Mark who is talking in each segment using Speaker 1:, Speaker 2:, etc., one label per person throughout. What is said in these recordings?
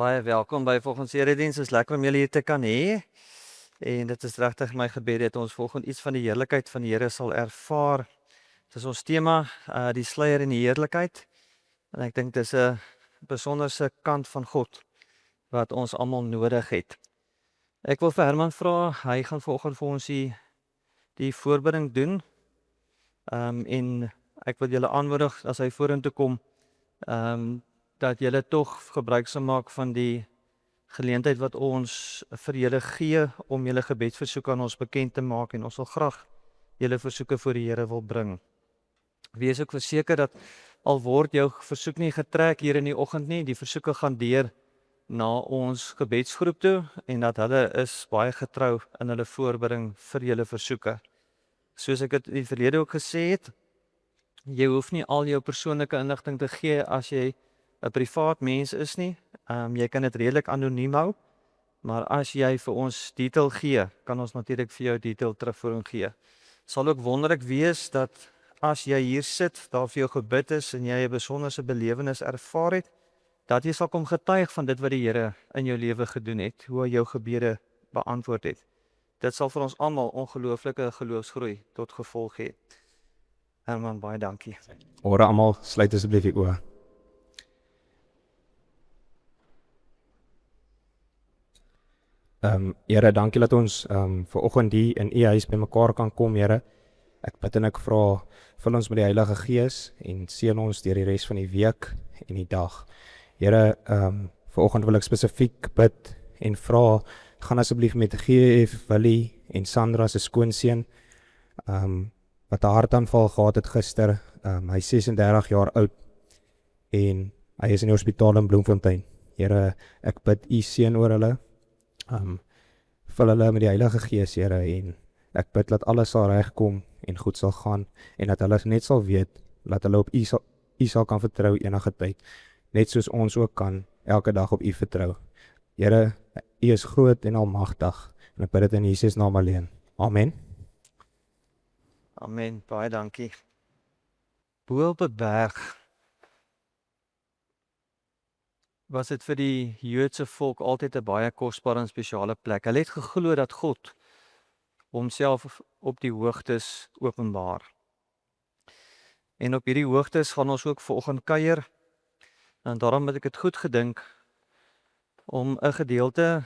Speaker 1: Baie welkom by volgens erediens. Is lekker om julle hier te kan hê. En dit is regtig my gebed dat ons volgens iets van die heerlikheid van die Here sal ervaar. Dit is ons tema, die sluier en die heerlikheid. En ek dink dis 'n besonderse kant van God wat ons almal nodig het. Ek wil vir Herman vra, hy gaan vanoggend vir ons die voorbereiding doen. En ek wil julle aanmoedig as hy vorentoe kom, dat julle tog gebruik sal maak van die geleentheid wat ons vir julle gee om julle gebedsversoeke aan ons bekend te maak, en ons sal graag julle versoeke voor die Here wil bring. Wees ook verseker dat al word jou versoek nie getrek hier in die oggend nie, die versoeke gaan deur na ons gebedsgroep toe, en dat hulle is baie getrou in hulle voorbereiding vir julle versoeke. Soos ek dit in die verlede ook gesê het, jy hoef nie al jou persoonlike inligting te gee as jy 'n privaat mens is nie. Jy kan dit redelik anoniem hou, maar as jy vir ons detail gee, kan ons natuurlik vir jou detail terugvoering gee. Sal ook wonderlik wees dat as jy hier sit, daar vir jou gebid is en jy 'n besonderse belewenis ervaar het, dat jy sal kom getuig van dit wat die Here in jou lewe gedoen het, hoe hy jou gebede beantwoord het. Dit sal vir ons almal ongelooflike geloofsgroei tot gevolg hê. Herman, baie dankie.
Speaker 2: Ore almal, sluit asseblief die oë. Here, dankie dat ons vanoggend hier in U huis bymekaar kan kom, Here. Ek bid en ek vra, vul ons met die Heilige Gees en seën ons deur die res van die week en die dag. Here, vanoggend wil ek spesifiek bid en vra, gaan asseblief met GF, Willie en Sandra se skoonseun, wat 'n hartaanval gehad het gister. Hy is 36 jaar oud en hy is in die hospitaal in Bloemfontein. Here, ek bid U seën oor hulle. Vul hulle met die Heilige Gees, Here, en ek bid dat alles sal regkom en goed sal gaan, en dat hulle net sal weet, dat hulle op U sal kan vertrou enige tyd, net soos ons ook kan elke dag op U vertrou. Here, U is groot en almagtig, en ek bid dit in Jesus naam alleen. Amen.
Speaker 1: Amen, baie dankie. Bo op 'n berg was dit vir die Joodse volk altyd 'n baie kosbare en spesiale plek. Hulle het geglo dat God homself op die hoogtes openbaar. En op hierdie hoogtes gaan ons ook vanoggend kuier, en daarom het ek dit goed gedink om 'n gedeelte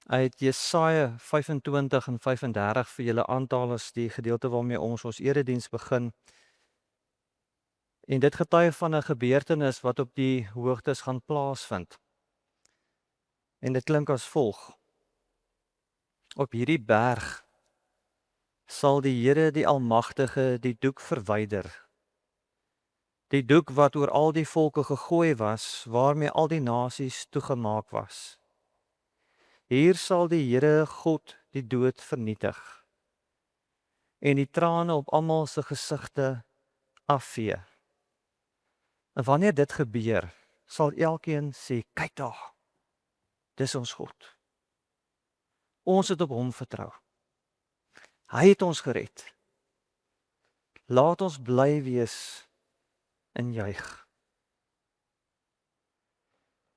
Speaker 1: uit Jesaja 25 en 35 vir julle aantal as die gedeelte waarmee ons erediens begin. En dit getuig van 'n gebeurtenis wat op die hoogtes gaan plaasvind. En dit klink as volg: op hierdie berg sal die Here die Almagtige die doek verwyder. Die doek wat oor al die volke gegooi was, waarmee al die nasies toegemaak was. Hier sal die Here God die dood vernietig en die trane op almal se gesigte afvee. En wanneer dit gebeur, sal elkeen sê, kyk daar, dis ons God. Ons het op hom vertrou. Hy het ons gered. Laat ons bly wees en juig.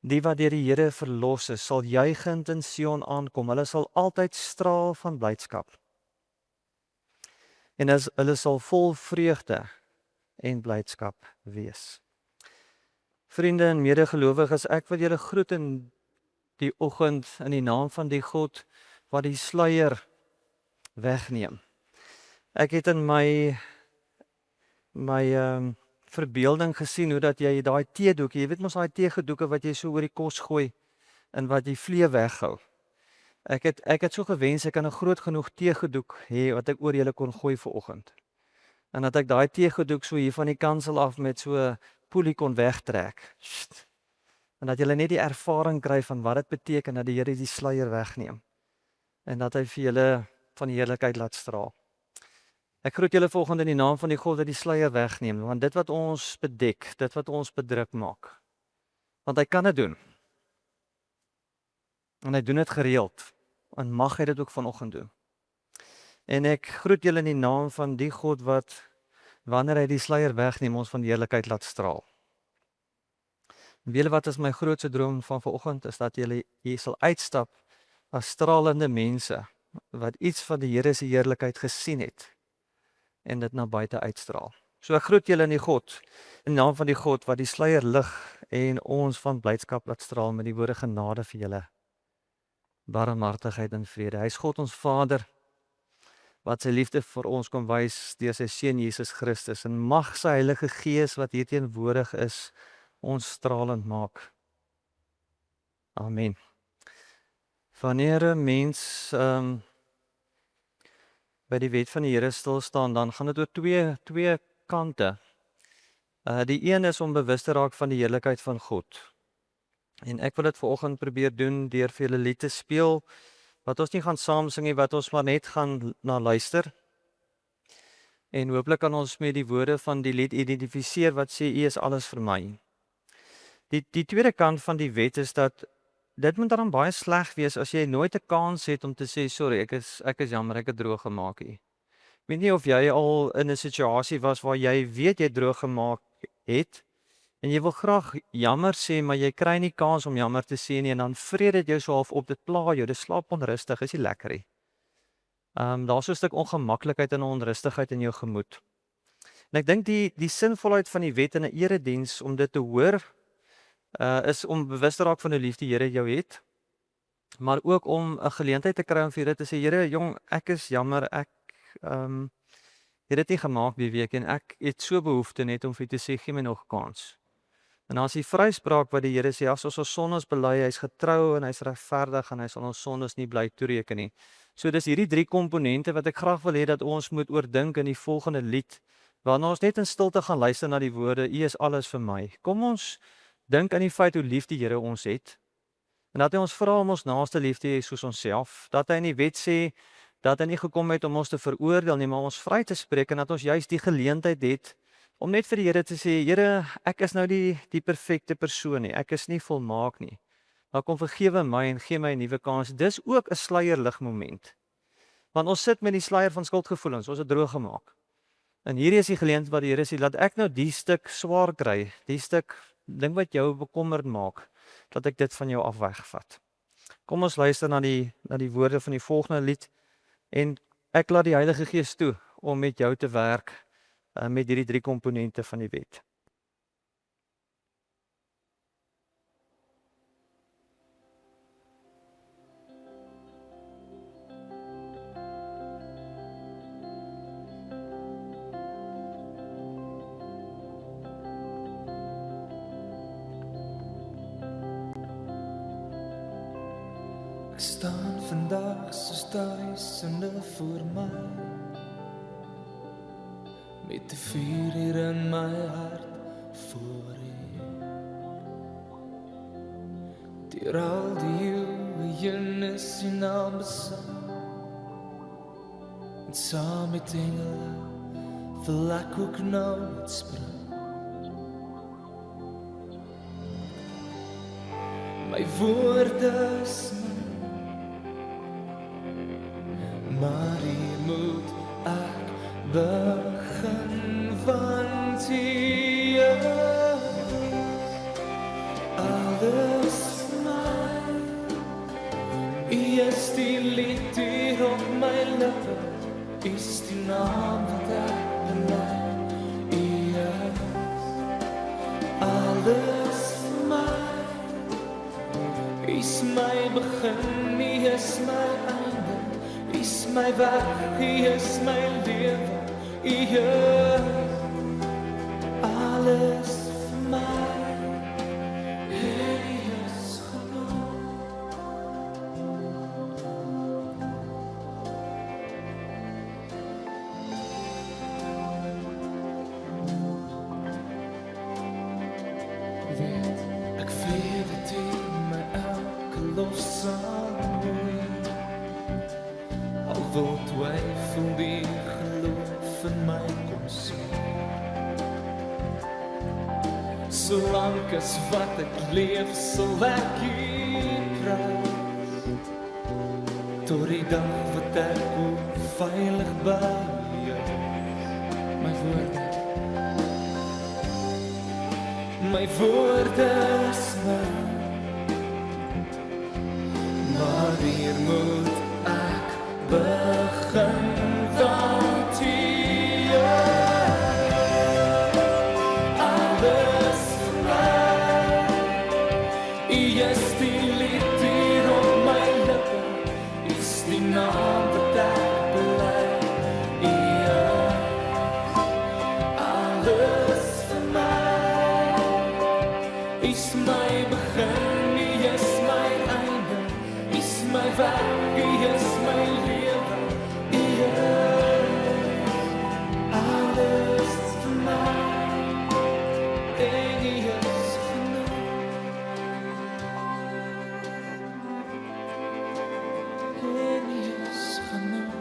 Speaker 1: Die wat deur die Here verlos is, sal juigend in Sion aankom. Hulle sal altyd straal van blydskap. En hulle sal vol vreugde en blydskap wees. Vriende en medegelowiges, ek wil julle groet in die oggend in die naam van die God wat die sluier wegneem. Ek het in my verbeelding gesien hoe dat jy daai teedoeke, jy weet mos daai teegedoeke wat jy so oor die kos gooi en wat die vlee weghou. Ek het so gewens ek kan 'n groot genoeg teegedoek hê wat ek oor julle kon gooi vanoggend. En dat ek daai teegedoek so hier van die kansel af met so 'n poelie kon wegtrek. En dat julle net die ervaring kry van wat dit beteken dat die Here die sluier wegneem. En dat hy vir julle van die heerlikheid laat straal. Ek groet julle volgende in die naam van die God wat die sluier wegneem, want dit wat ons bedek, dit wat ons bedruk maak. Want hy kan dit doen. En hy doen dit gereeld. En mag hy dit ook vanoggend doen. En ek groet julle in die naam van die God wat, wanneer hy die sluier wegneem, ons van die heerlikheid laat straal. Weet julle wat is my grootste droom van vanoggend, is dat julle hier sal uitstap as stralende mense, wat iets van die Here se heerlikheid gesien het, en dit na buite uitstraal. So ek groet julle in die God, in die naam van die God, wat die sluier lig, en ons van blydskap laat straal met die woorde genade vir julle, barmhartigheid en vrede. Hy is God ons Vader, wat sy liefde vir ons kom wys deur sy Seun Jesus Christus, en mag sy Heilige Gees wat hier teenwoordig is, ons stralend maak. Amen. Wanneer 'n mens by die wet van die Here stil staan, dan gaan dit oor twee kante. Die een is om bewus te raak van die heerlikheid van God. En ek wil dit vanoggend probeer doen deur vir julle lied te speel, wat ons nie gaan saam sing nie, wat ons maar net gaan na luister. En hooplik kan ons met die woorde van die lied identifiseer wat sê, U is alles vir my. Die tweede kant van die wet is dat dit moet dan baie sleg wees as jy nooit 'n kans het om te sê, sorry, ek is jammer, ek het droog gemaak hier. Ek weet nie of jy al in 'n situasie was waar jy weet jy droog gemaak het, en jy wil graag jammer sê, maar jy kry nie kans om jammer te sê nie, en dan vreet dit jou so half op, dit pla jou, dit slaap onrustig, is nie lekker nie. Daar's so 'n stuk ongemaklikheid en onrustigheid in jou gemoed. En ek dink die sinvolheid van die wet in 'n erediens om dit te hoor, is om bewus te raak van hoe lief die Here jou het, maar ook om 'n geleentheid te kry om vir Here te sê, Here, jong, ek is jammer, ek het dit nie gemaak die week, en ek het so behoefte net om vir te sê, gee my nog 'n kans. En as die vryspraak wat die Here sê, as ons sondes bely, hy's getrou en hy's regverdig, en hy sal ons sondes nie bly toereken nie. So dis hierdie drie komponente wat ek graag wil hê dat ons moet oordink in die volgende lied, waarna ons net in stilte gaan luister na die woorde, U is alles vir my. Kom ons dink aan die feit hoe lief die Here ons het, en dat hy ons vra om ons naaste lief te hê soos onsself, dat hy in die wet sê, dat hy nie gekom het om ons te veroordeel nie, maar om ons vry te spreek, en dat ons juist die geleentheid het, om net vir die Here te sê, Here, ek is nou die perfekte persoon nie, ek is nie volmaak nie, maar kom vergewe my en gee my 'n nuwe kans. Dis ook 'n sluierlig moment, want ons sit met die sluier van skuldgevoelens, ons het droog gemaak, en hierdie is die geleentheid wat die Here sê, laat ek nou die stuk swaar kry, die stuk ding wat jou bekommerd maak, dat ek dit van jou af wegvat. Kom ons luister na die woorde van die volgende lied, en ek laat die Heilige Gees toe om met jou te werk met hierdie drie komponente van die wet.
Speaker 3: Ek staan vandag soos duisende voor my, met 'n vuur hier in my hart voor U. Deur al die eeue is U naam besang, en saam met engele wil ek ook nou net spring. My woorde is maar hier moet ek begin, want U is alles vir my. U is die lied hier op my lippe, U is die naam wat ek bely. U is alles vir my. U is my begin, U is my einde. U is my werk, U is my lewe, U is alles vir my, en U is genoeg. Ek weet dat U my elke lofsang hoor, al wil twyfel die geloof in my kom sien. Solank as wat ek leef, sal ek U prys, tot die dag wat ek ook veilig by U is. My woorde, my woorde is nou, maar hier moet ek begin want hier alles vir my. U is die lied hier op my lippe, is die naam wat ek bely. U is alles vir my, is my begin, U is my einde, is my werk, U is my lewe, U is alles vir my, en U is genoeg, en U is genoeg,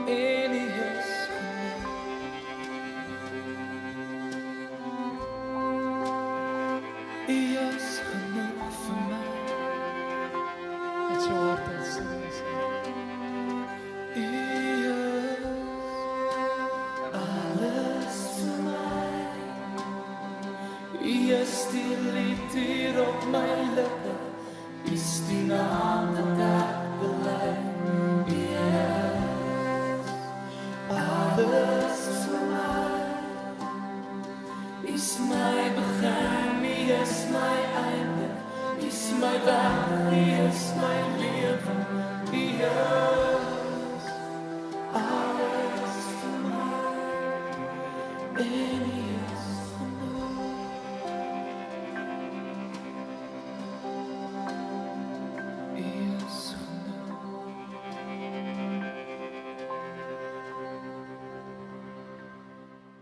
Speaker 3: en U is genoeg. U is genoeg vir my. Met jou hart en sing. U is alles vir my. U is die lied hier op my lippe, is die naam wat ek bely. U is alles vir my. Is my begin, U is my einde, is my werk, U is my lewe, U is alles vir my, en U is genoeg, U is genoeg.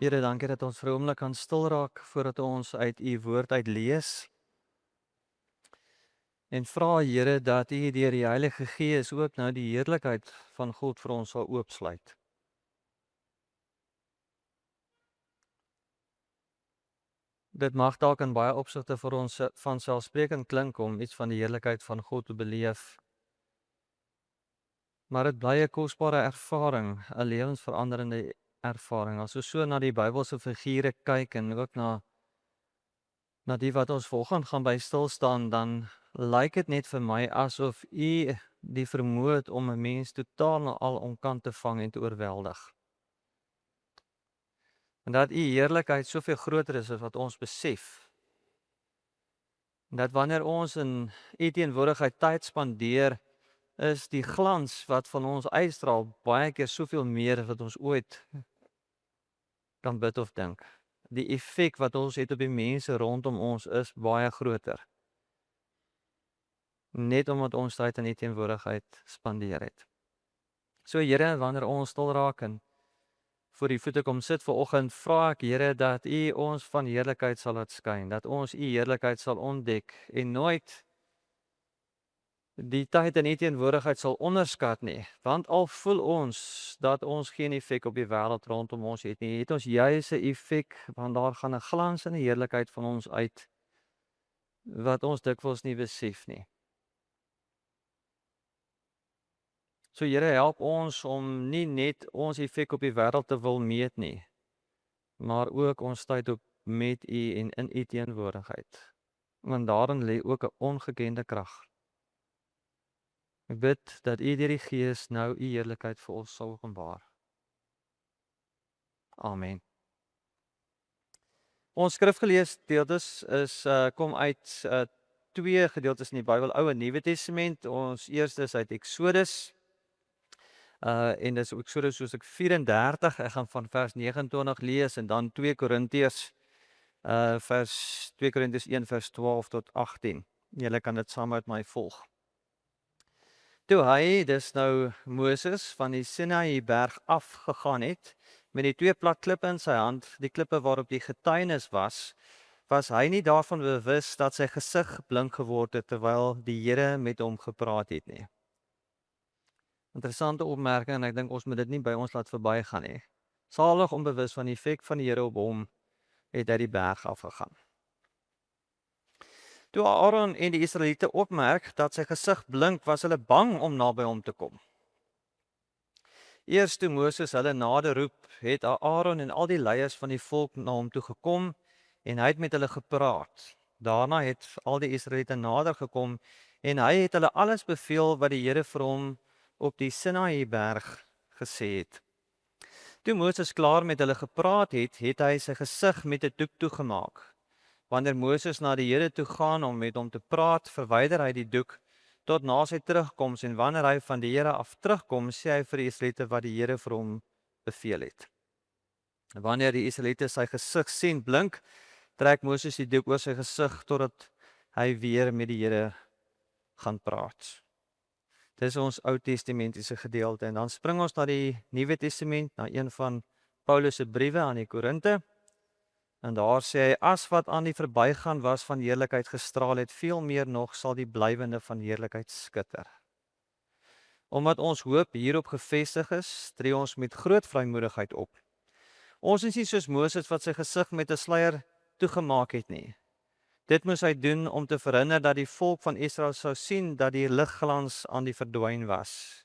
Speaker 1: Here, dankie dat ons vir 'n oomblik kan stil raak voordat ons uit U woord uit lees. En vra Here dat U deur die Heilige Gees ook nou die heerlikheid van God vir ons sal oopsluit. Dit mag dalk in baie opsigte vir ons vanselfsprekend klink om iets van die heerlikheid van God te beleef. Maar dit bly 'n kosbare ervaring, 'n lewensveranderende ervaring. As ons so na die Bybelse figure kyk en ook na die wat ons volgende gaan by stil staan, dan lyk dit net vir my asof U die vermoë het om 'n mens totaal na al omkant te vang en te oorweldig. En dat U heerlikheid soveel groter is as wat ons besef. En dat wanneer ons in U teenwoordigheid tyd spandeer, is die glans wat van ons uitstraal baie keer soveel meer as wat ons ooit kan bid of dink. Die effek wat ons het op die mense rondom ons is baie groter. Net omdat ons tyd in U teenwoordigheid spandeer het. So Here, wanneer ons stil raak en voor U voete kom sit vanoggend, vra ek Here dat U ons van heerlikheid sal laat skyn, dat ons U heerlikheid sal ontdek en nooit die tyd in U teenwoordigheid sal onderskat nie, want al voel ons dat ons geen effek op die wêreld rondom ons het nie, het ons juis 'n effek, want daar gaan 'n glans en 'n heerlikheid van ons uit, wat ons dikwels nie besef nie. So Here, help ons om nie net ons effek op die wêreld te wil meet nie, maar ook ons tyd op met U en in U teenwoordigheid, want daarin lê ook 'n ongekende krag. Ek bid dat U deur die Gees nou U heerlikheid vir ons sal openbaar. Amen. Ons skrifgeleesgedeeltes kom uit twee gedeeltes in die Bybel, Ou en Nuwe Testament. Ons eerste is uit Eksodus. En dis Eksodus hoofstuk 34. Ek gaan van vers 29 lees en dan 2 Korintiërs 1 vers 12 tot 18. Julle kan dit saam met my volg. Toe hy, dis nou Moses, van die Sinaï berg afgegaan het, met die 2 plat klippe in sy hand, die klippe waarop die getuienis was hy nie daarvan bewus dat sy gesig blink geword het, terwyl die Here met hom gepraat het nie. Interessante opmerking, en ek dink ons moet dit nie by ons laat verbygaan nie. Salig onbewus van die effek van die Here op hom, het hy die berg afgegaan. Toe Aaron en die Israeliete opmerk dat sy gesig blink, was hulle bang om naby hom te kom. Eers toe Moses hulle nader roep, het Aaron en al die leiers van die volk na hom toe gekom en hy het met hulle gepraat. Daarna het al die Israeliete nader gekom en hy het hulle alles beveel wat die Here vir hom op die Sinaï berg gesê het. Toe Moses klaar met hulle gepraat het, het hy sy gesig met 'n doek toegemaak. Wanneer Moses na die Here toe gaan om met hom te praat, verwyder hy die doek tot na sy terugkoms en wanneer hy van die Here af terugkom, sê hy vir die Israeliete wat die Here vir hom beveel het. Wanneer die Israeliete sy gesig sien blink, trek Moses die doek oor sy gesig totdat hy weer met die Here gaan praat. Dis ons Ou Testamentiese gedeelte en dan spring ons na die Nuwe Testament, na een van Paulus se briewe aan die Korinte. En daar sê hy, as wat aan die verbygaan was van heerlikheid gestraal het, veel meer nog sal die blywende van heerlikheid skitter. Omdat ons hoop hierop gefestig is, tree ons met groot vrymoedigheid op. Ons is nie soos Moses wat sy gesig met 'n sluier toegemaak het nie. Dit moes hy doen om te verhinder dat die volk van Israel sou sien dat die ligglans aan die verdwyn was.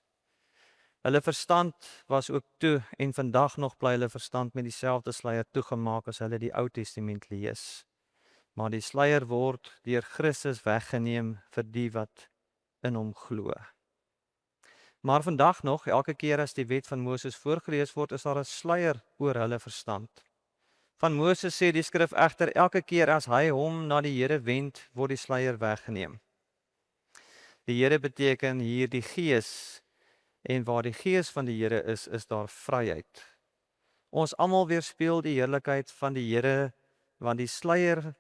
Speaker 1: Hulle verstand was ook toe en vandag nog bly hulle verstand met dieselfde sluier toegemaak as hulle die Ou Testament lees. Maar die sluier word deur Christus weggeneem vir die wat in hom glo. Maar vandag nog, elke keer as die wet van Moses voorgelees word, is daar 'n sluier oor hulle verstand. Van Moses sê die skrif egter, elke keer as hy hom na die Here wend, word die sluier weggeneem. Die Here beteken hier die Gees, en waar die Gees van die Here is daar vryheid. Ons almal weerspieël die heerlikheid van die Here, want die sluier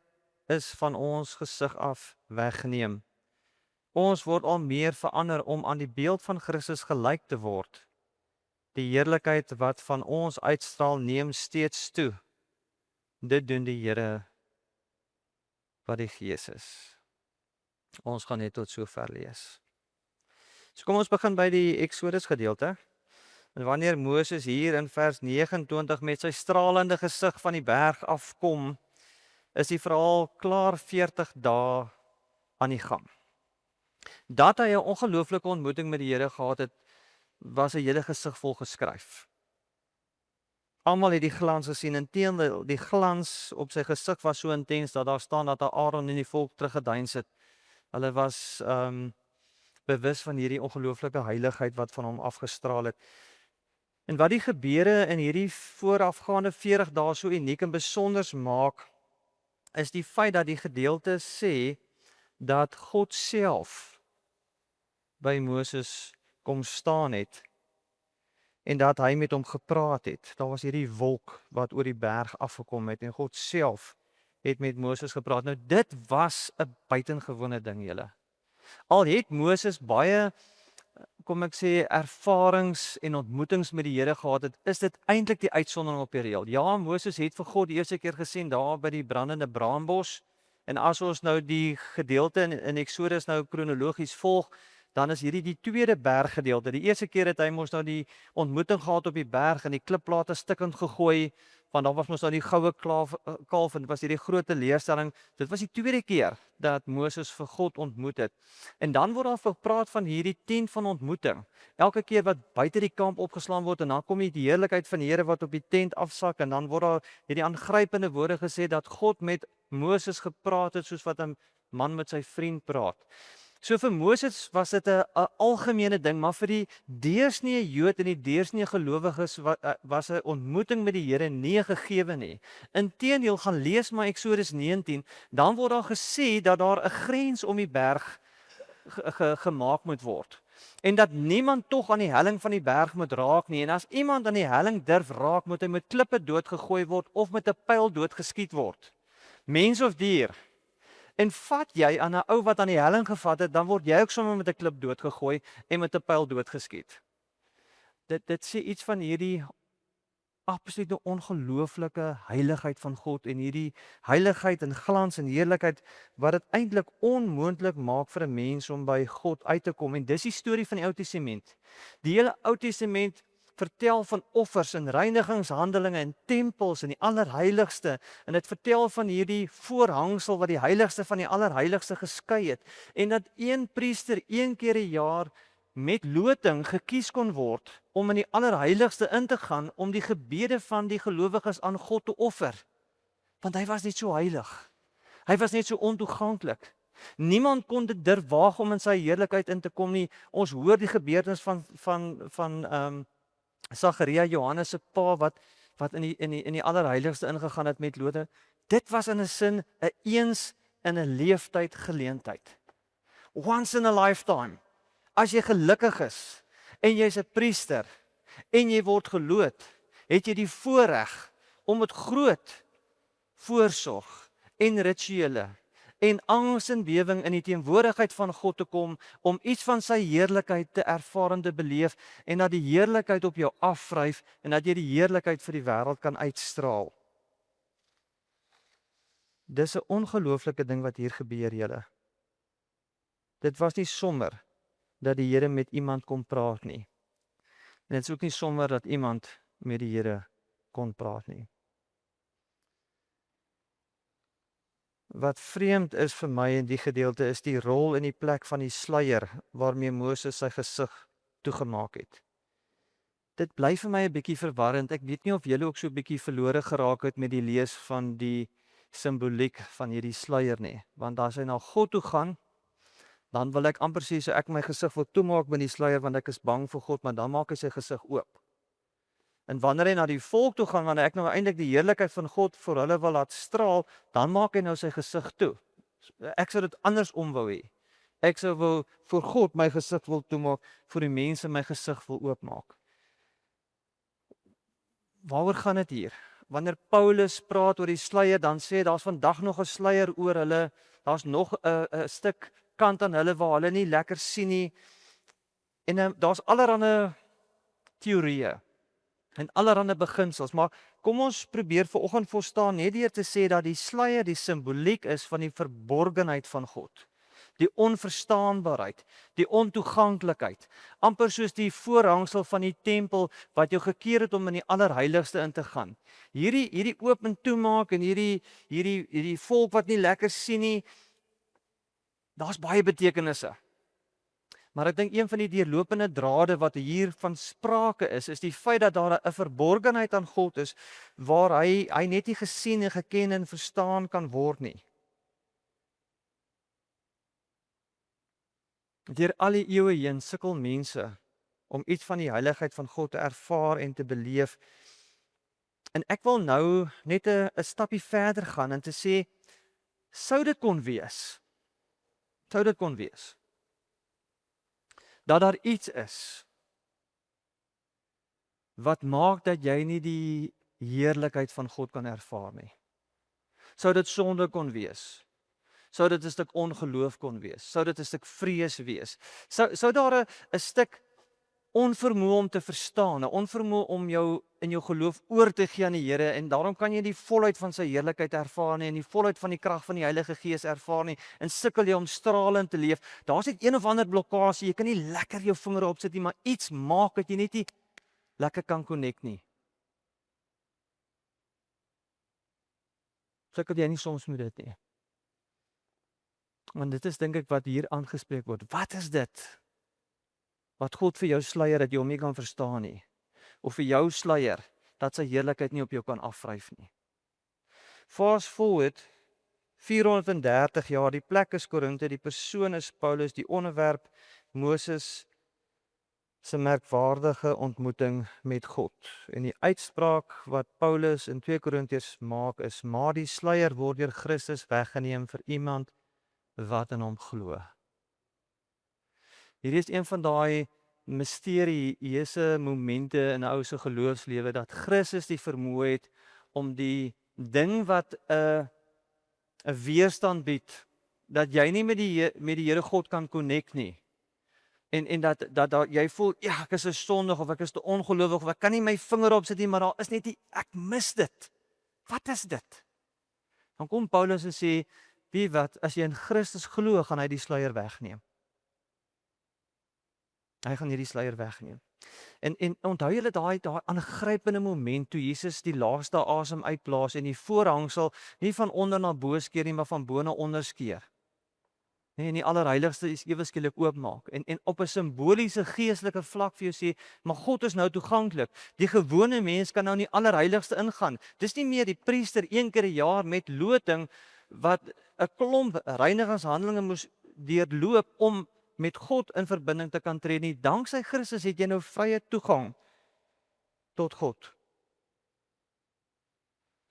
Speaker 1: is van ons gesig af weggeneem. Ons word al meer verander om aan die beeld van Christus gelyk te word. Die heerlikheid wat van ons uitstraal neem steeds toe. Dit doen die Here wat die Gees is. Ons gaan net tot sover lees. So kom ons begin by die Exodus gedeelte. En wanneer Moses hier in vers 29 met sy stralende gesig van die berg afkom, is die verhaal klaar 40 dae aan die gang. Dat hy 'n ongelooflike ontmoeting met die Here gehad het, was 'n hele gesig vol geskryf. Almal het die glans gesien, inteendeel die glans op sy gesig was so intens dat daar staan dat Aaron en die volk teruggedeins het. Hulle was bewus van hierdie ongelooflike heiligheid wat van hom afgestraal het. En wat die gebeure in hierdie voorafgaande 40 dae so uniek en besonders maak, is die feit dat die gedeelte sê dat God self by Moses kom staan het en dat hy met hom gepraat het. Daar was hierdie wolk wat oor die berg afgekom het en God self het met Moses gepraat. Nou dit was 'n buitengewone ding, julle. Al het Moses baie, kom ek sê, ervarings en ontmoetings met die Here gehad het, is dit eintlik die uitsondering op die reël. Ja, Moses het vir God die eerste keer gesien daar by die brandende braambos. En as ons nou die gedeelte in Exodus nou kronologies volg, dan is hierdie die tweede berggedeelte. Die eerste keer het hy mos nou die ontmoeting gehad op die berg en die klipplate stikkend gegooi, want daar was mos nou die goue kalf en dit was hierdie groot teleurstelling. Dit was die tweede keer dat Moses vir God ontmoet het. En dan word daar gepraat van hierdie tent van ontmoeting. Elke keer wat buite die kamp opgeslaan word en dan kom die heerlikheid van die Here wat op die tent afsak en dan word daar hierdie aangrypende woorde gesê dat God met Moses gepraat het soos wat 'n man met sy vriend praat. So vir Moses was dit 'n algemene ding, maar vir die deursnee Jood en die deursnee gelowiges was 'n ontmoeting met die Here nie gegeewe nie. Inteendeel, gaan lees maar Exodus 19, dan word daar gesê dat daar 'n grens om die berg gemaak moet word. En dat niemand tog aan die helling van die berg moet raak nie. En as iemand aan die helling durf raak, moet hy met klippe doodgegooi word of met 'n pyl doodgeskiet word. Mens of dier. En vat jy aan 'n ou wat aan die helling gevat het, dan word jy ook sommer met 'n klip doodgegooi en met 'n pyl doodgeskiet. Dit sê iets van hierdie absolute ongelooflike heiligheid van God en hierdie heiligheid en glans en heerlikheid wat dit eintlik onmoontlik maak vir 'n mens om by God uit te kom. En dis die storie van die Ou Testament. Die hele Ou Testament vertel van offers en reinigingshandelinge en tempels en die allerheiligste. En dit vertel van hierdie voorhangsel wat die heiligste van die allerheiligste geskei het. En dat een priester een keer 'n jaar met loting gekies kon word om in die allerheiligste in te gaan om die gebede van die gelowiges aan God te offer. Want hy was net so heilig. Hy was net so ontoeganklik. Niemand kon dit durf waag om in sy heerlikheid in te kom nie. Ons hoor die gebeurtenis van Sagaria, Johannes se pa wat in die allerheiligste ingegaan het met loting. Dit was in 'n sin 'n eens in 'n leeftyd geleentheid. Once in a lifetime. As jy gelukkig is en jy's 'n priester en jy word geloot, het jy die voorreg om met groot voorsorg en rituele en angs en bewing in die teenwoordigheid van God te kom om iets van sy heerlikheid te ervaar en te beleef en dat die heerlikheid op jou afvryf en dat jy die heerlikheid vir die wêreld kan uitstraal. Dis 'n ongelooflike ding wat hier gebeur, julle. Dit was nie sommer dat die Here met iemand kon praat nie. En dit is ook nie sommer dat iemand met die Here kon praat nie. Wat vreemd is vir my in die gedeelte is die rol en die plek van die sluier waarmee Moses sy gesig toegemaak het. Dit bly vir my 'n bietjie verwarrend. Ek weet nie of julle ook so 'n bietjie verlore geraak het met die lees van die simboliek van hierdie sluier nie. Want as hy na God toe gaan, dan wil ek amper sê so ek my gesig wil toemaak met die sluier want ek is bang vir God, maar dan maak hy sy gesig oop. En wanneer hy na die volk toe gaan, wanneer ek nou eintlik die heerlikheid van God vir hulle wil laat straal, dan maak hy nou sy gesig toe. Ek sou dit andersom wou hê. Ek sou wou vir God my gesig wil toemaak, vir die mense my gesig wil oopmaak. Waaroor gaan dit hier? Wanneer Paulus praat oor die sluier, dan sê daar's vandag nog 'n sluier oor hulle, daar's nog 'n stuk kant aan hulle waar hulle nie lekker sien nie. En daar's allerlei teorieë en allerlei beginsels, maar kom ons probeer vanoggend verstaan net deur te sê dat die sluier die simboliek is van die verborgenheid van God. Die onverstaanbaarheid, die ontoeganklikheid, amper soos die voorhangsel van die tempel wat jou gekeer het om in die allerheiligste in te gaan. Hierdie oop en toemaak en hierdie volk wat nie lekker sien nie, daar's baie betekenisse. Maar ek dink een van die deurlopende drade wat hier van sprake is die feit dat daar 'n verborgenheid aan God is waar hy net nie gesien en geken en verstaan kan word nie. Deur al die eeue heen sukkel mense om iets van die heiligheid van God te ervaar en te beleef. En ek wil nou net 'n stappie verder gaan en te sê, sou dit kon wees dat daar iets is wat maak dat jy nie die heerlikheid van God kan ervaar nie. Sou dit sonde kon wees? Sou dit 'n stuk ongeloof kon wees? Sou dit 'n stuk vrees wees? Sou daar 'n stuk onvermoë om te verstaan, 'n onvermoë om jou in jou geloof oor te gee aan die Here en daarom kan jy die volheid van sy heerlikheid ervaar nie en die volheid van die krag van die Heilige Gees ervaar nie en sukkel jy om stralend te leef. Daar's net een of ander blokkade, jy kan nie lekker jou vinger op sit nie, maar iets maak dat jy net nie lekker kan connect nie. Sukkel jy nie soms met dit nie? Want dit is dink ek wat hier aangespreek word. Wat is dit? Wat God vir jou sluier dat jy hom nie kan verstaan nie. Of vir jou sluier dat sy heerlikheid nie op jou kan afvryf nie. Fast forward 430 jaar, die plek is Korinthe, die persoon is Paulus, die onderwerp Moses se merkwaardige ontmoeting met God. En die uitspraak wat Paulus in 2 Korintiërs maak is, maar die sluier word deur Christus weggeneem vir iemand wat in hom glo. Hier is een van daai misterieuse momente in 'n ou se geloofslewe dat Christus die vermoë het om die ding wat 'n weerstand bied, dat jy nie met die Here God kan connect nie. En dat jy voel, ja, ek is 'n sondig of ek is te ongelowig of ek kan nie my vinger op sit nie, maar daar is net ek mis dit. Wat is dit? Dan kom Paulus en sê, wie wat, as jy in Christus glo, gaan hy die sluier wegneem. Hy gaan hierdie sluier wegneem. En onthou julle daai aangrypende moment toe Jesus die laaste asem uitblaas en die voorhangsel nie van onder na bo skeer nie, maar van bo na onder skeer. En die allerheiligste is ewe skielik oopmaak en op 'n simboliese geestelike vlak vir jou sê, maar God is nou toeganklik. Die gewone mens kan nou in die allerheiligste ingaan. Dis nie meer die priester een keer 'n jaar met loting wat 'n klomp reinigingshandelinge moes deurloop om met God in verbinding te kan tree nie. Danksy Christus het jy nou vrye toegang tot God.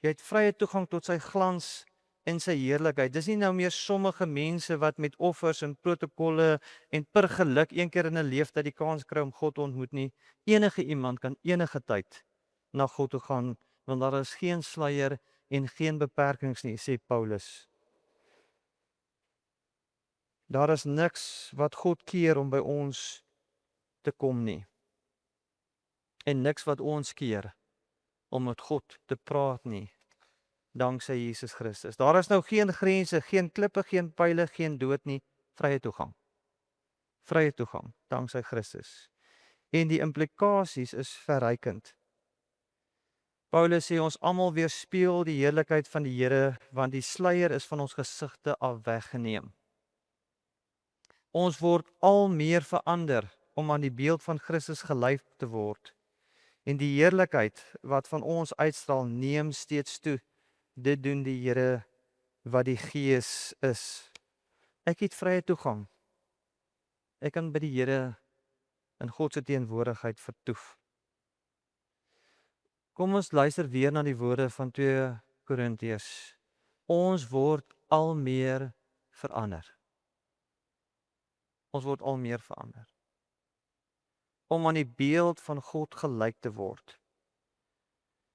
Speaker 1: Jy het vrye toegang tot sy glans en sy heerlikheid. Dis nie nou meer sommige mense wat met offers en protokolle en per geluk een keer in 'n lewenstyd die kans kry om God te ontmoet nie. Enige iemand kan enige tyd na God toe gaan, want daar is geen sluier en geen beperkings nie, sê Paulus. Daar is niks wat God keer om by ons te kom nie. En niks wat ons keer om met God te praat nie. Danksy Jesus Christus. Daar is nou geen grense, geen klippe, geen pile, geen dood nie, vrye toegang. Vrye toegang, danksy Christus. En die implikasies is verrykend. Paulus sê ons almal weerspieël die heerlikheid van die Here, want die sluier is van ons gesigte af weggeneem. Ons word al meer verander om aan die beeld van Christus gelyk te word. En die heerlikheid wat van ons uitstraal neem steeds toe. Dit doen die Here wat die Gees is. Ek het vrye toegang. Ek kan by die Here in God se teenwoordigheid vertoef. Kom ons luister weer na die woorde van 2 Korintiërs. Ons word al meer verander. Ons word al meer verander. Om aan die beeld van God gelyk te word.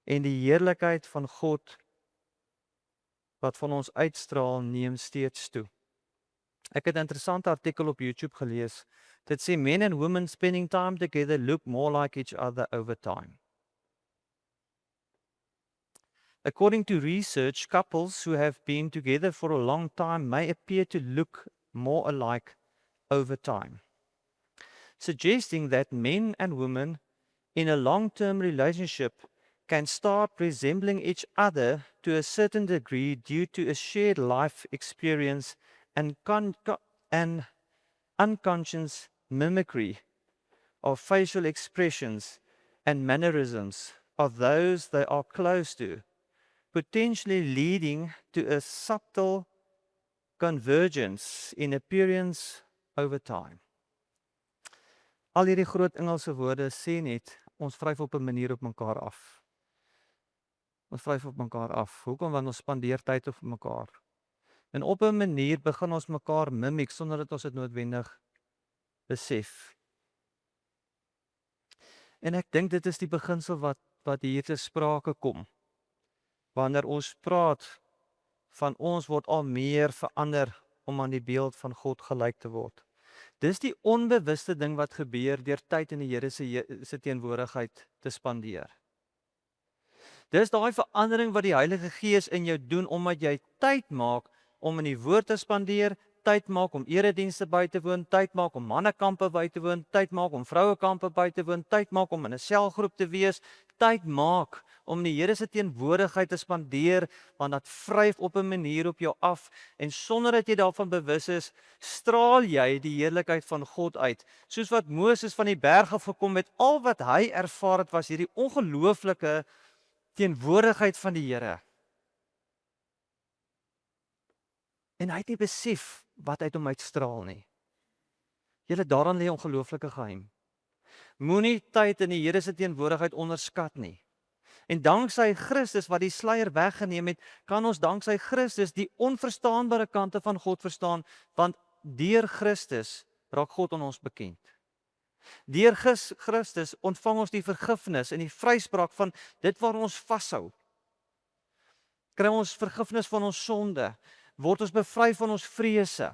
Speaker 1: En die heerlikheid van God wat van ons uitstraal neem steeds toe. Ek het 'n interessante artikel op YouTube gelees. Dit sê men and women spending time together look more like each other over time. According to research, couples who have been together for a long time may appear to look more alike over time, suggesting that men and women in a long-term relationship can start resembling each other to a certain degree due to a shared life experience and unconscious mimicry of facial expressions and mannerisms of those they are close to, potentially leading to a subtle convergence in appearance over time. Al hierdie groot Engelse woorde sê net, ons vryf op 'n manier op mekaar af. Ons vryf op mekaar af. Hoekom? Want ons spandeer tyd op mekaar. En op 'n manier begin ons mekaar mimiek sonder dat ons dit noodwendig besef. En ek dink dit is die beginsel wat hier te sprake kom. Wanneer ons praat van ons word al meer verander om aan die beeld van God gelyk te word. Dis die onbewuste ding wat gebeur deur tyd in die Here se teenwoordigheid te spandeer. Dis daai verandering wat die Heilige Gees in jou doen omdat jy tyd maak om in die woord te spandeer, tyd maak om eredienste by te woon, tyd maak om mannekampe by te woon, tyd maak om vrouekampe by te woon, tyd maak om in 'n selgroep te wees, tyd maak om die Here se teenwoordigheid te spandeer, want dat vryf op 'n manier op jou af en sonder dat jy daarvan bewus is, straal jy die heerlikheid van God uit. Soos wat Moses van die berg af gekom het, al wat hy ervaar het was hierdie ongelooflike teenwoordigheid van die Here. En hy het nie besef wat uit hom uitstraal nie. Julle, daaraan lê 'n ongelooflike geheim. Moenie tyd in die Here se teenwoordigheid onderskat nie. En danksy Christus wat die sluier weggeneem het, kan ons danksy Christus die onverstaanbare kante van God verstaan, want deur Christus raak God aan ons bekend. Deur Christus ontvang ons die vergifnis en die vryspraak van dit waar ons vashou. Kry ons vergifnis van ons sonde, word ons bevry van ons vrese.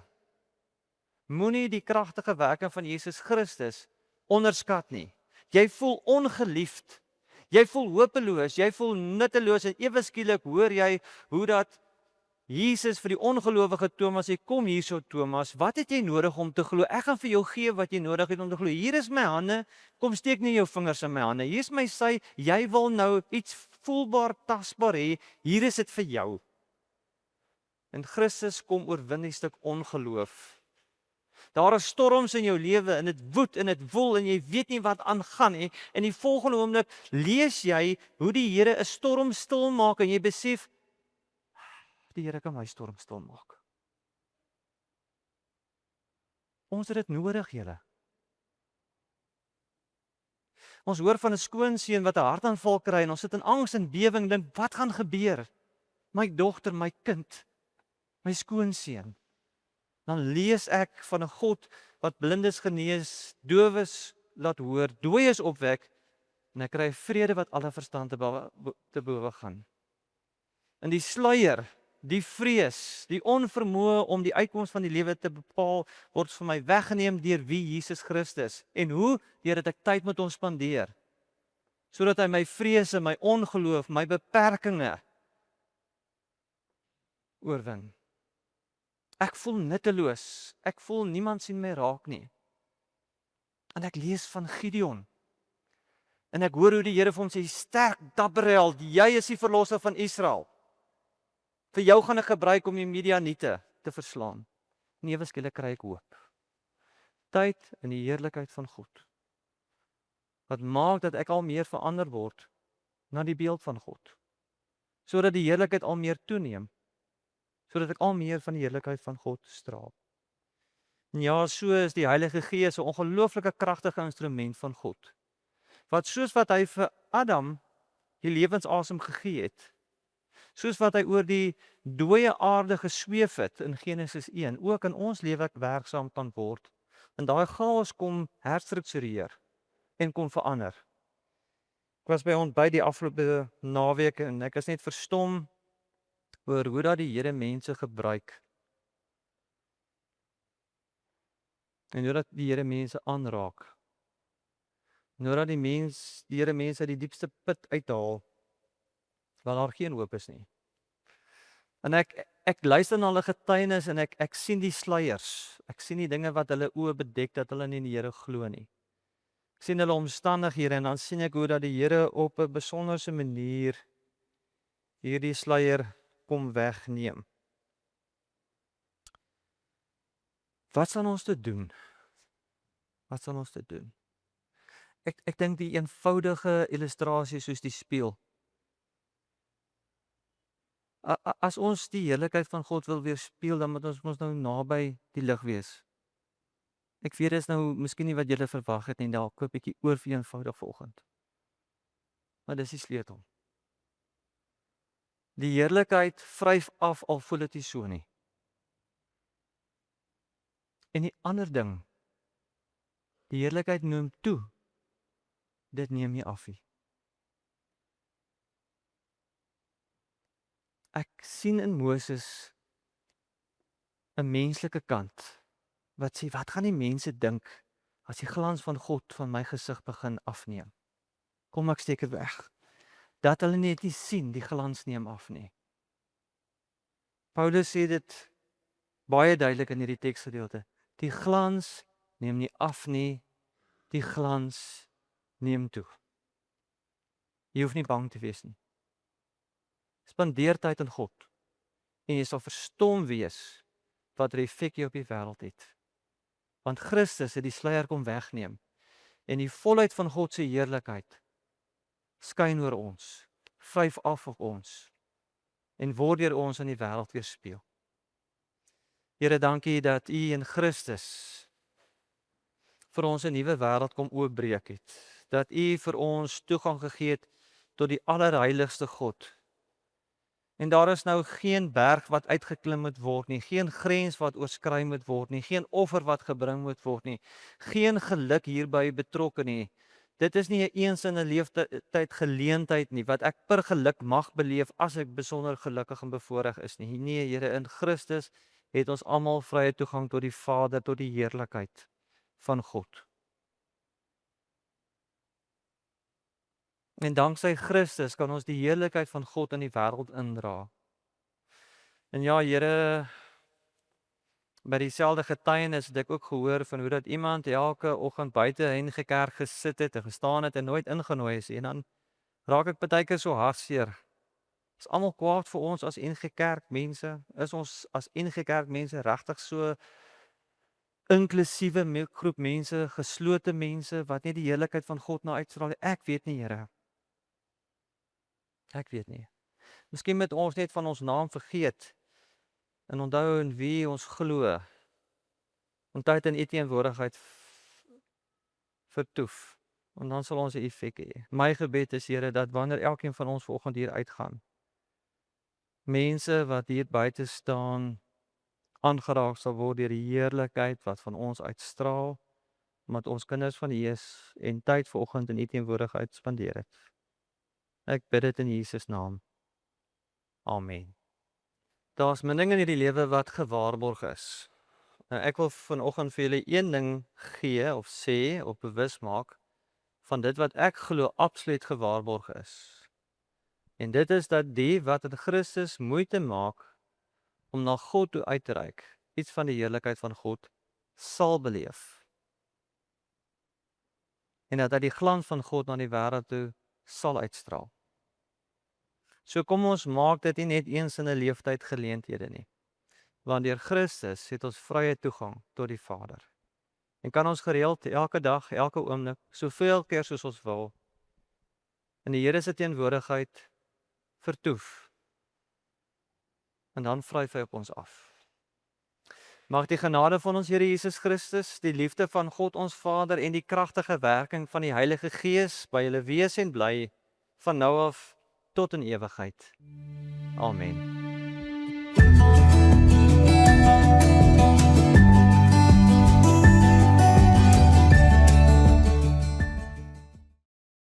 Speaker 1: Moenie die kragtige werking van Jesus Christus onderskat nie. Jy voel ongeliefd, jy voel hopeloos, jy voel nutteloos en ewe skielik hoor jy hoe dat Jesus vir die ongelowige Thomas sê, kom hierso Thomas, wat het jy nodig om te glo? Ek gaan vir jou gee wat jy nodig het om te glo. Hier is my hande, kom steek nie jou vingers in my hande. Hier is my sy, jy wil nou iets voelbaar, tasbaar hê, hier is dit vir jou. En Christus kom oorwin die stuk ongeloof Daar is storms in jou lewe en dit woed en dit woel en jy weet nie wat aangaan nie. En die volgende oomblik lees jy hoe die Here 'n storm stil maak en jy besef die Here kan my storm stil maak. Ons het dit nodig, julle. Ons hoor van 'n skoonseun wat 'n hartaanval kry en ons sit in angs en bewering en dink, wat gaan gebeur? My dogter, my kind, my skoonseun. Dan lees ek van 'n God wat blindes genees, dowes laat hoor, dooies opwek en ek kry vrede wat alle verstand te bowe gaan. In die sluier, die vrees, die onvermoë om die uitkoms van die lewe te bepaal, word vir my weggeneem deur wie Jesus Christus. En hoe? Deurdat ek tyd met hom spandeer. Sodat hy my vrese, my ongeloof, my beperkings oorwin. Ek voel nutteloos. Ek voel niemand sien my raak nie. En ek lees van Gideon. En ek hoor hoe die Here vir hom sê, sterk, dapper held, jy is die verlosser van Israel. Vir jou gaan ek gebruik om die Midianiete te verslaan. En ewe skielik kry ek hoop. Tyd in die heerlikheid van God. Wat maak dat ek al meer verander word na die beeld van God. Sodat die heerlikheid al meer toeneem. Sodat ek al meer van die heerlikheid van God straal. En ja, so is die Heilige Gees 'n ongelooflike kragtige instrument van God. Wat soos wat hy vir Adam die lewensasem gegee het, soos wat hy oor die dooie aarde gesweef het in Genesis 1, ook in ons lewe werksaam kan word. En daai chaos kom herstruktureer en kom verander. Ek was by ontbyt die afgelope naweek en ek is net verstom oor hoe dat die Here mense gebruik. En hoe dat die Here mense aanraak. En hoe dat die Here mense uit die diepste put uithaal, waar daar geen hoop is nie. En ek luister na hulle getuienis en ek sien die sluiers. Ek sien die dinge wat hulle oë bedek dat hulle nie in die Here glo nie. Ek sien hulle omstandighede en dan sien ek hoe dat die Here op 'n besonderse manier hierdie sluier kom wegneem. Wat sal ons te doen? Wat sal ons te doen? Ek dink die eenvoudige illustrasie soos die spieël. As ons die heerlikheid van God wil weerspieël, dan moet ons nou naby die lig wees. Ek weet dis nou miskien nie wat julle verwag het nie, dalk 'n bietjie oor vir eenvoudig vanoggend. Maar dis die sleutel. Die heerlikheid vryf af al voel dit nie so nie. En die ander ding, die heerlikheid neem toe. Dit neem nie af nie. Ek sien in Moses 'n menslike kant wat sê, wat gaan die mense dink as die glans van God van my gesig begin afneem? Kom ek steek dit weg. Dat hulle net nie sien die glans neem af nie. Paulus sê dit baie duidelik in hierdie teksgedeelte. Die glans neem nie af nie, die glans neem toe. Jy hoef nie bang te wees nie. Spandeer tyd in God en jy sal verstom wees wat effek jy op die wêreld het. Want Christus het die sluier kom wegneem en die volheid van God se heerlikheid skyn oor ons, vryf af op ons en word deur ons in die wêreld weerspieël. Here, dankie dat U in Christus vir ons 'n nuwe wêreld kom oopbreek het. Dat U vir ons toegang gegee het tot die allerheiligste God. En daar is nou geen berg wat uitgeklim moet word nie, geen grens wat oorskry moet word nie, geen offer wat gebring moet word nie, geen geluk hierby betrokke nie. Dit is nie 'n eens in 'n lewenstyd geleentheid nie, wat ek per geluk mag beleef as ek besonder gelukkig en bevoorreg is nie. Nee, Here, in Christus het ons almal vrye toegang tot die Vader, tot die heerlikheid van God. En danksy Christus kan ons die heerlikheid van God in die wêreld indra. En ja, Here, by dieselfde getuienis het ek ook gehoor van hoe dat iemand elke oggend buite in NG Kerk gesit het en gestaan het en nooit ingenooi is. En dan raak ek baie keer so hartseer. Is almal kwaad vir ons as NG Kerk mense? Is ons as NG Kerk mense regtig so inklusiewe groep mense, geslote mense, wat nie die heerlikheid van God na uitstraal nie. Ek weet nie, Here. Ek weet nie. Miskien moet ons net van ons naam vergeet, en onthou in wie ons glo, om tyd in U teenwoordigheid vertoef, en dan sal ons 'n effek hê. My gebed is, Here, dat wanneer elkeen van ons vanoggend hier uitgaan, mense wat hier buite staan, aangeraak sal word deur die heerlikheid wat van ons uitstraal, omdat ons kinders van U is en tyd vanoggend in U teenwoordigheid spandeer het. Ek bid dit in Jesus naam. Amen. Daar's min dinge in hierdie lewe wat gewaarborg is. Nou, ek wil vanoggend vir julle een ding gee of sê of bewus maak van dit wat ek glo absoluut gewaarborg is. En dit is dat die wat in Christus moeite maak om na God toe uit te reik, iets van die heerlikheid van God sal beleef. En dat hy die glans van God na die wêreld toe sal uitstraal. So kom ons maak dit nie net eens in 'n leeftyd geleenthede nie. Want deur Christus het ons vrye toegang tot die Vader. En kan ons gereeld, elke dag, elke oomblik, soveel keer soos ons wil, in die Here se teenwoordigheid vertoef. En dan vryf hy op ons af. Mag die genade van ons Here Jesus Christus, die liefde van God ons Vader en die kragtige werking van die Heilige Gees by julle wees en bly van nou af tot in ewigheid. Amen.